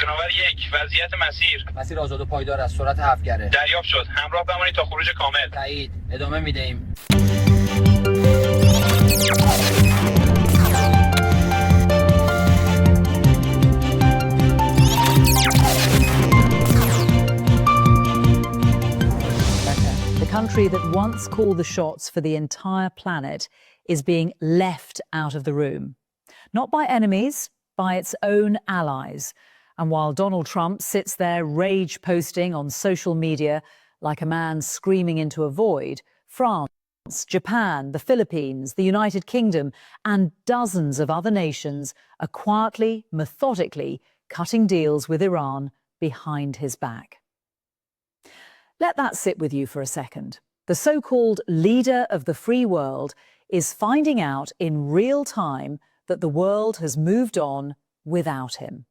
شناور 1 وضعیت مسیر آزاد و پایدار از سرعت 7 گره دریافت شد. همراه بمانید تا خروج کامل. تایید. ادامه میدهیم. The country that once called the shots for the entire planet is being left out of the room. Not by enemies, by its own allies. And while Donald Trump sits there rage posting on social media like a man screaming into a void, France, Japan, the Philippines, the United Kingdom, and dozens of other nations are quietly, methodically cutting deals with Iran behind his back. Let that sit with you for a second. The so-called leader of the free world is finding out in real time that the world has moved on without him.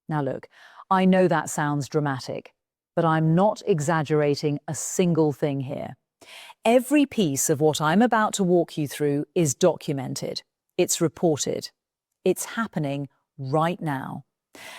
Now look, I know that sounds dramatic, but I'm not exaggerating a single thing here. Every piece of what I'm about to walk you through is documented. It's reported. It's happening right now.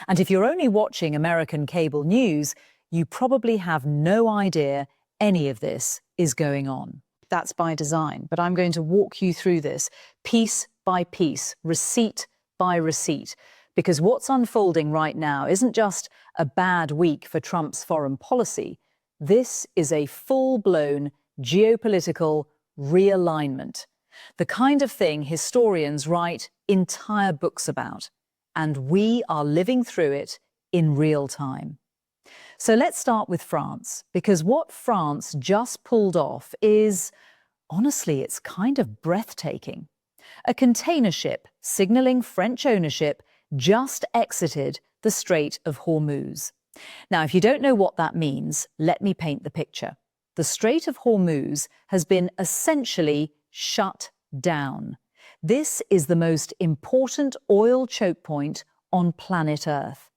And if you're only watching American cable news, you probably have no idea any of this is going on. That's by design, but I'm going to walk you through this piece by piece, receipt by receipt, because what's unfolding right now isn't just a bad week for Trump's foreign policy. This is a full-blown geopolitical realignment, the kind of thing historians write entire books about, and we are living through it in real time. So let's start with France, because what France just pulled off is, honestly, it's kind of breathtaking. A container ship signaling French ownership just exited the Strait of Hormuz. Now, if you don't know what that means, let me paint the picture. The Strait of Hormuz has been essentially shut down. This is the most important oil choke point on planet Earth.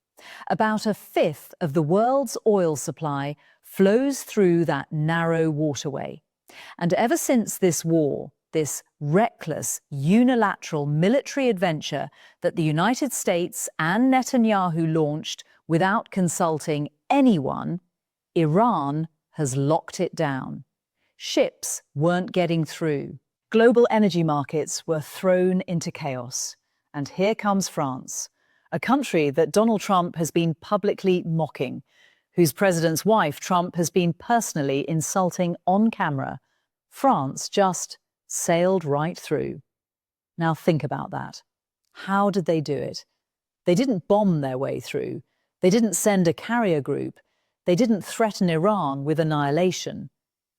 About a fifth of the world's oil supply flows through that narrow waterway. And ever since this war, this reckless, unilateral military adventure that the United States and Netanyahu launched without consulting anyone, Iran has locked it down. Ships weren't getting through. Global energy markets were thrown into chaos. And here comes France, a country that Donald Trump has been publicly mocking, whose president's wife Trump has been personally insulting on camera. France just sailed right through. Now think about that. How did they do it? They didn't bomb their way through. They didn't send a carrier group. They didn't threaten Iran with annihilation.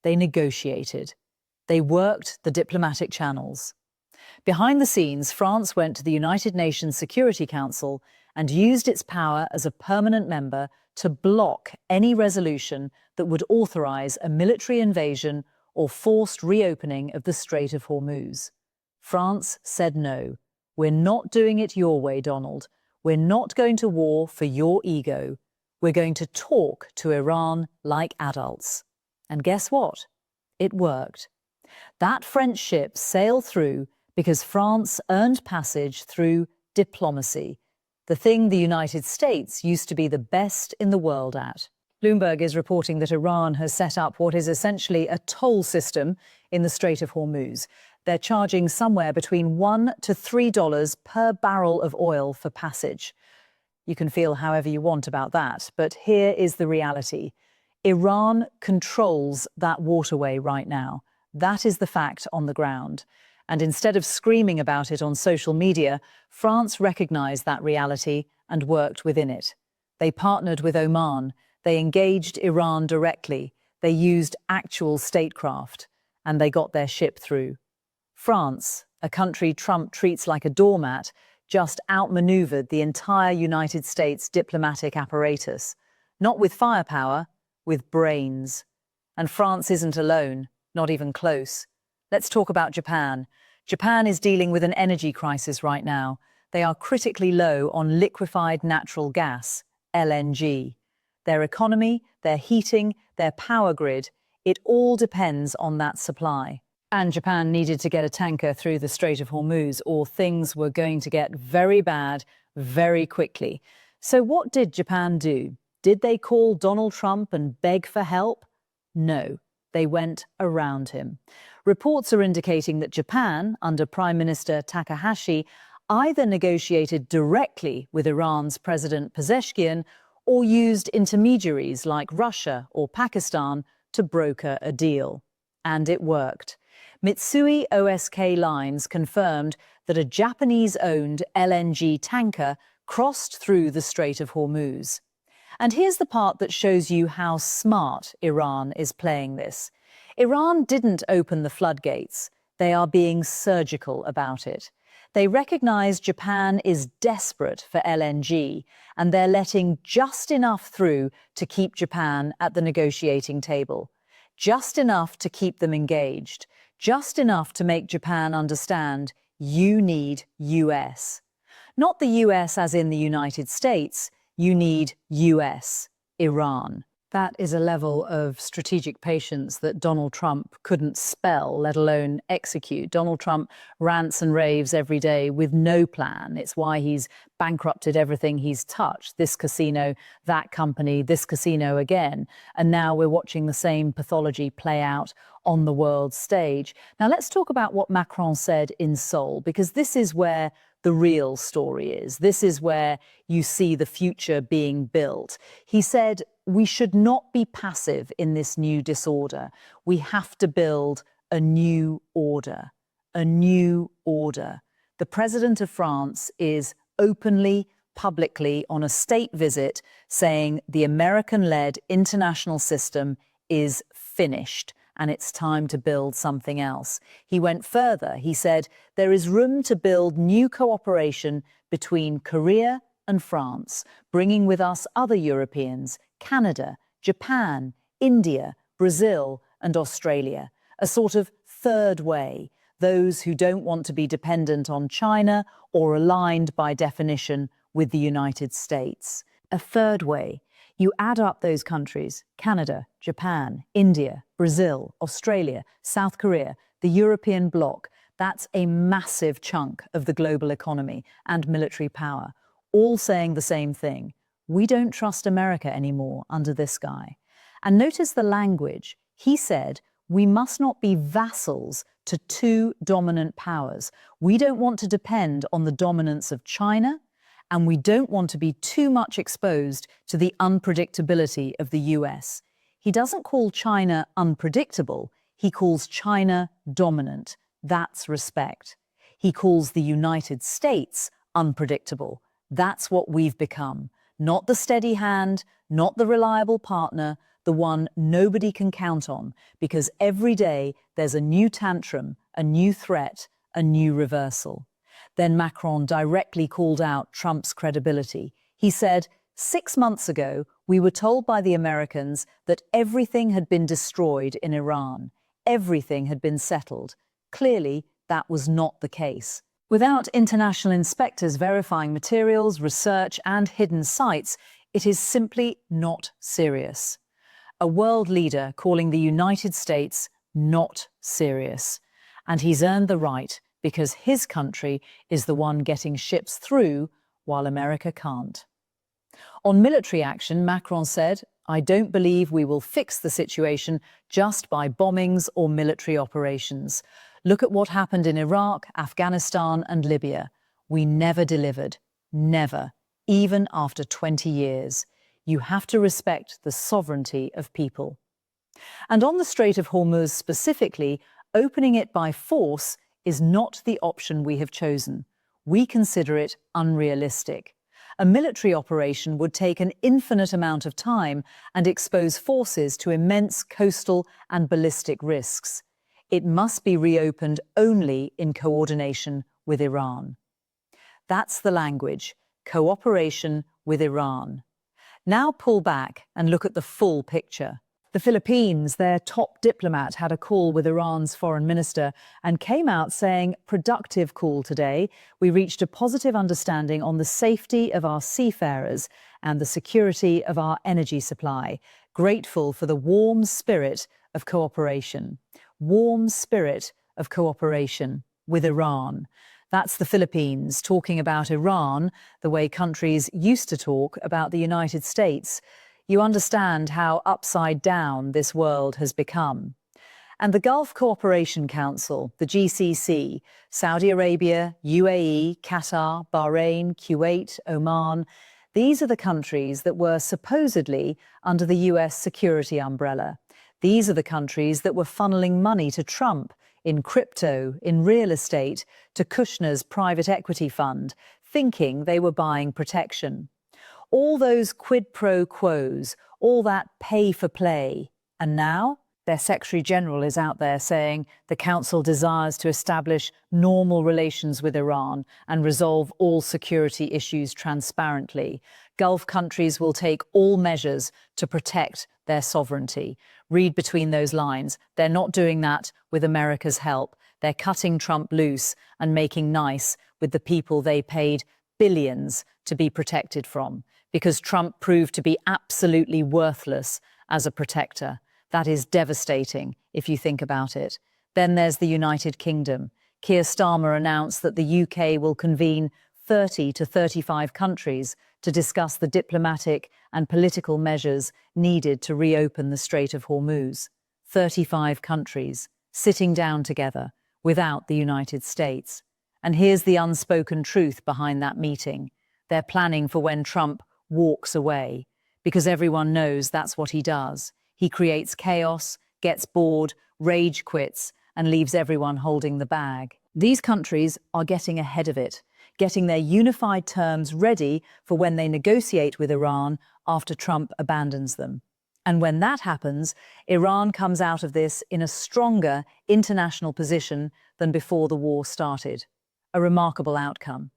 They negotiated. They worked the diplomatic channels. Behind the scenes, France went to the United Nations Security Council and used its power as a permanent member to block any resolution that would authorize a military invasion or forced reopening of the Strait of Hormuz. France said no. We're not doing it your way, Donald. We're not going to war for your ego. We're going to talk to Iran like adults. And guess what? It worked. That French ship sailed through because France earned passage through diplomacy, the thing the United States used to be the best in the world at. Bloomberg is reporting that Iran has set up what is essentially a toll system in the Strait of Hormuz. They're charging somewhere between $1 to $3 per barrel of oil for passage. You can feel however you want about that, but here is the reality. Iran controls that waterway right now. That is the fact on the ground. And instead of screaming about it on social media, France recognized that reality and worked within it. They partnered with Oman. They engaged Iran directly. They used actual statecraft. And they got their ship through. France, a country Trump treats like a doormat, just outmaneuvered the entire United States diplomatic apparatus. Not with firepower, with brains. And France isn't alone, not even close. Let's talk about Japan. Japan is dealing with an energy crisis right now. They are critically low on liquefied natural gas, LNG. Their economy, their heating, their power grid, it all depends on that supply. And Japan needed to get a tanker through the Strait of Hormuz, or things were going to get very bad very quickly. So what did Japan do? Did they call Donald Trump and beg for help? No, they went around him. Reports are indicating that Japan, under Prime Minister Takahashi, either negotiated directly with Iran's President Pezeshkian or used intermediaries like Russia or Pakistan to broker a deal. And it worked. Mitsui OSK Lines confirmed that a Japanese-owned LNG tanker crossed through the Strait of Hormuz. And here's the part that shows you how smart Iran is playing this. Iran didn't open the floodgates. They are being surgical about it. They recognize Japan is desperate for LNG, and they're letting just enough through to keep Japan at the negotiating table. Just enough to keep them engaged. Just enough to make Japan understand you need US. Not the US as in the United States, you need US, Iran. That is a level of strategic patience that Donald Trump couldn't spell, let alone execute. Donald Trump rants and raves every day with no plan. It's why he's bankrupted everything he's touched. This casino, that company, this casino again. And now we're watching the same pathology play out on the world stage. Now let's talk about what Macron said in Seoul, because this is where the real story is. This is where you see the future being built. He said, we should not be passive in this new disorder. We have to build a new order. A new order. The president of France is openly, publicly, on a state visit, saying the American-led international system is finished and it's time to build something else. He went further. He said there is room to build new cooperation between Korea and France, bringing with us other Europeans, Canada, Japan, India, Brazil, and Australia. A sort of third way, those who don't want to be dependent on China or aligned by definition with the United States. A third way. You add up those countries, Canada, Japan, India, Brazil, Australia, South Korea, the European bloc, that's a massive chunk of the global economy and military power, all saying the same thing. We don't trust America anymore under this guy. And notice the language. He said, we must not be vassals to two dominant powers. We don't want to depend on the dominance of China, and we don't want to be too much exposed to the unpredictability of the US. He doesn't call China unpredictable, he calls China dominant. That's respect. He calls the United States unpredictable. That's what we've become. Not the steady hand, not the reliable partner, the one nobody can count on, because every day there's a new tantrum, a new threat, a new reversal. Then Macron directly called out Trump's credibility. He said, 6 months ago, we were told by the Americans that everything had been destroyed in Iran. Everything had been settled. Clearly, that was not the case. Without international inspectors verifying materials, research, and hidden sites, it is simply not serious. A world leader calling the United States not serious. And he's earned the right because his country is the one getting ships through while America can't. On military action, Macron said, I don't believe we will fix the situation just by bombings or military operations. Look at what happened in Iraq, Afghanistan, and Libya. We never delivered. Never. Even after 20 years. You have to respect the sovereignty of people. And on the Strait of Hormuz specifically, opening it by force is not the option we have chosen. We consider it unrealistic. A military operation would take an infinite amount of time and expose forces to immense coastal and ballistic risks. It must be reopened only in coordination with Iran. That's the language, cooperation with Iran. Now pull back and look at the full picture. The Philippines, their top diplomat, had a call with Iran's foreign minister and came out saying, productive call today. We reached a positive understanding on the safety of our seafarers and the security of our energy supply. Grateful for the warm spirit of cooperation. Warm spirit of cooperation with Iran. That's the Philippines talking about Iran the way countries used to talk about the United States. You understand how upside down this world has become. And the Gulf Cooperation Council, the GCC, Saudi Arabia, UAE, Qatar, Bahrain, Kuwait, Oman, these are the countries that were supposedly under the US security umbrella. These are the countries that were funneling money to Trump in crypto, in real estate, to Kushner's private equity fund, thinking they were buying protection. All those quid pro quos, all that pay for play. And now their Secretary General is out there saying the Council desires to establish normal relations with Iran and resolve all security issues transparently. Gulf countries will take all measures to protect their sovereignty. Read between those lines. They're not doing that with America's help. They're cutting Trump loose and making nice with the people they paid billions to be protected from, because Trump proved to be absolutely worthless as a protector. That is devastating if you think about it. Then there's the United Kingdom. Keir Starmer announced that the UK will convene 30 to 35 countries to discuss the diplomatic and political measures needed to reopen the Strait of Hormuz. 35 countries sitting down together without the United States. And here's the unspoken truth behind that meeting. They're planning for when Trump walks away, because everyone knows that's what he does. He creates chaos, gets bored, rage quits, and leaves everyone holding the bag. These countries are getting ahead of it, getting their unified terms ready for when they negotiate with Iran after Trump abandons them. And when that happens, Iran comes out of this in a stronger international position than before the war started. A remarkable outcome.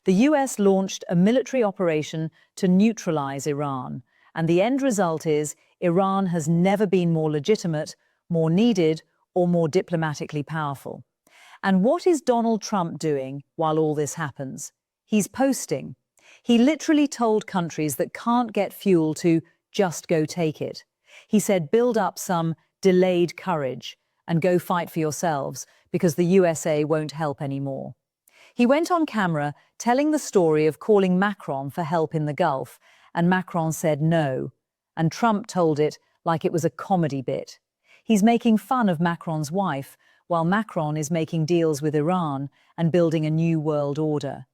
The US launched a military operation to neutralize Iran, and the end result is Iran has never been more legitimate, more needed, or more diplomatically powerful. And what is Donald Trump doing while all this happens? He's posting. He literally told countries that can't get fuel to just go take it. He said, build up some delayed courage and go fight for yourselves because the USA won't help anymore. He went on camera telling the story of calling Macron for help in the Gulf, and Macron said no. And Trump told it like it was a comedy bit. He's making fun of Macron's wife, while Macron is making deals with Iran and building a new world order.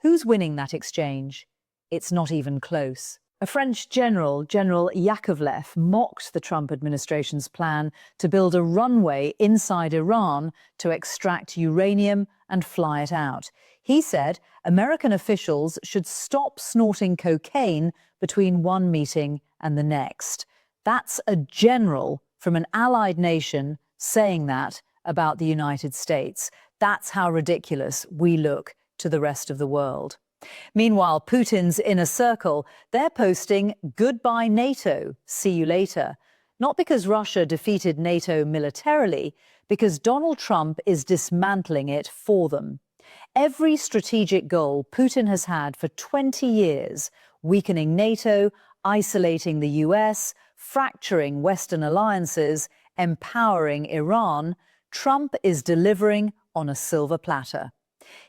Who's winning that exchange? It's not even close. A French general, General Yakovlev, mocked the Trump administration's plan to build a runway inside Iran to extract uranium and fly it out. He said American officials should stop snorting cocaine between one meeting and the next. That's a general from an allied nation saying that about the United States. That's how ridiculous we look to the rest of the world. Meanwhile, Putin's inner circle, they're posting "Goodbye NATO, see you later." Not because Russia defeated NATO militarily, because Donald Trump is dismantling it for them. Every strategic goal Putin has had for 20 years, weakening NATO, isolating the US, fracturing Western alliances, empowering Iran, Trump is delivering on a silver platter.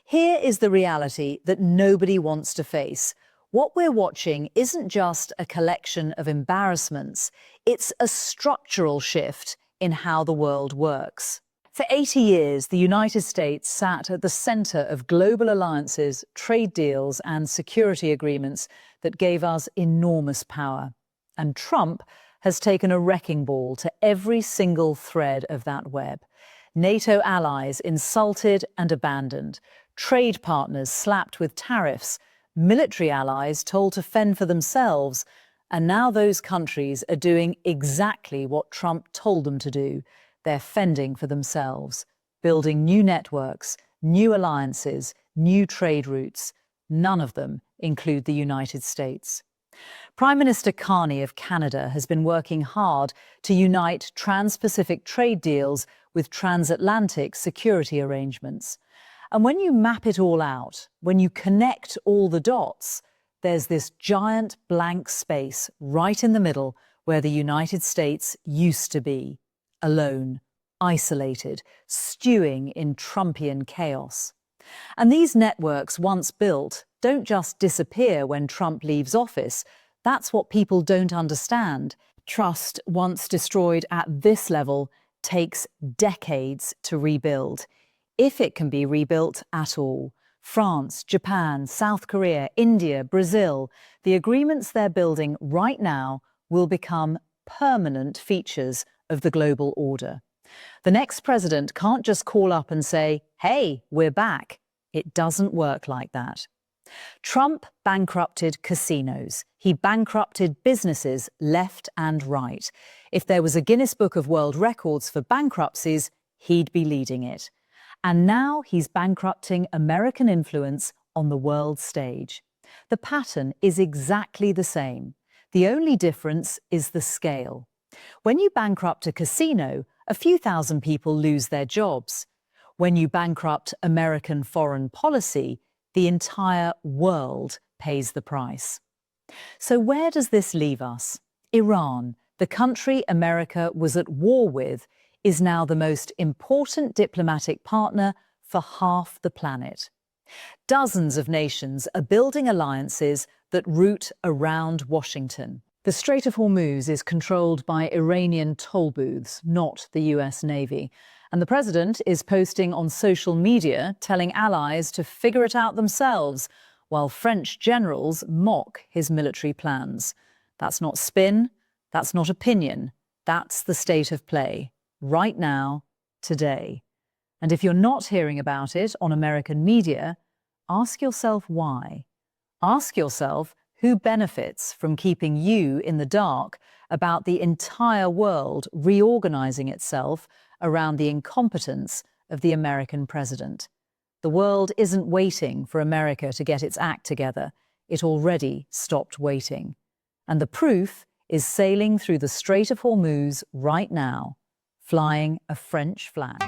Here is the reality that nobody wants to face. What we're watching isn't just a collection of embarrassments, it's a structural shift in how the world works. For 80 years, the United States sat at the center of global alliances, trade deals, and security agreements that gave us enormous power. And Trump has taken a wrecking ball to every single thread of that web. NATO allies insulted and abandoned, trade partners slapped with tariffs, military allies told to fend for themselves, and now those countries are doing exactly what Trump told them to do. They're fending for themselves, building new networks, new alliances, new trade routes. None of them include the United States. Prime Minister Carney of Canada has been working hard to unite trans-Pacific trade deals with transatlantic security arrangements. And when you map it all out, when you connect all the dots, there's this giant blank space right in the middle where the United States used to be, alone, isolated, stewing in Trumpian chaos. And these networks, once built, don't just disappear when Trump leaves office. That's what people don't understand. Trust, once destroyed at this level, takes decades to rebuild, if it can be rebuilt at all. France, Japan, South Korea, India, Brazil, the agreements they're building right now will become permanent features of the global order. The next president can't just call up and say, "Hey, we're back." It doesn't work like that. Trump bankrupted casinos. He bankrupted businesses left and right. If there was a Guinness Book of World Records for bankruptcies, he'd be leading it. And now he's bankrupting American influence on the world stage. The pattern is exactly the same. The only difference is the scale. When you bankrupt a casino, a few thousand people lose their jobs. When you bankrupt American foreign policy, the entire world pays the price. So where does this leave us? Iran, the country America was at war with, is now the most important diplomatic partner for half the planet. Dozens of nations are building alliances that route around Washington. The Strait of Hormuz is controlled by Iranian toll booths, not the US Navy. And the president is posting on social media telling allies to figure it out themselves, while French generals mock his military plans. That's not spin, that's not opinion, that's the state of play, right now, today. And if you're not hearing about it on American media, ask yourself why. Ask yourself who benefits from keeping you in the dark about the entire world reorganizing itself around the incompetence of the American president. The world isn't waiting for America to get its act together. It already stopped waiting. And the proof is sailing through the Strait of Hormuz right now, flying a French flag.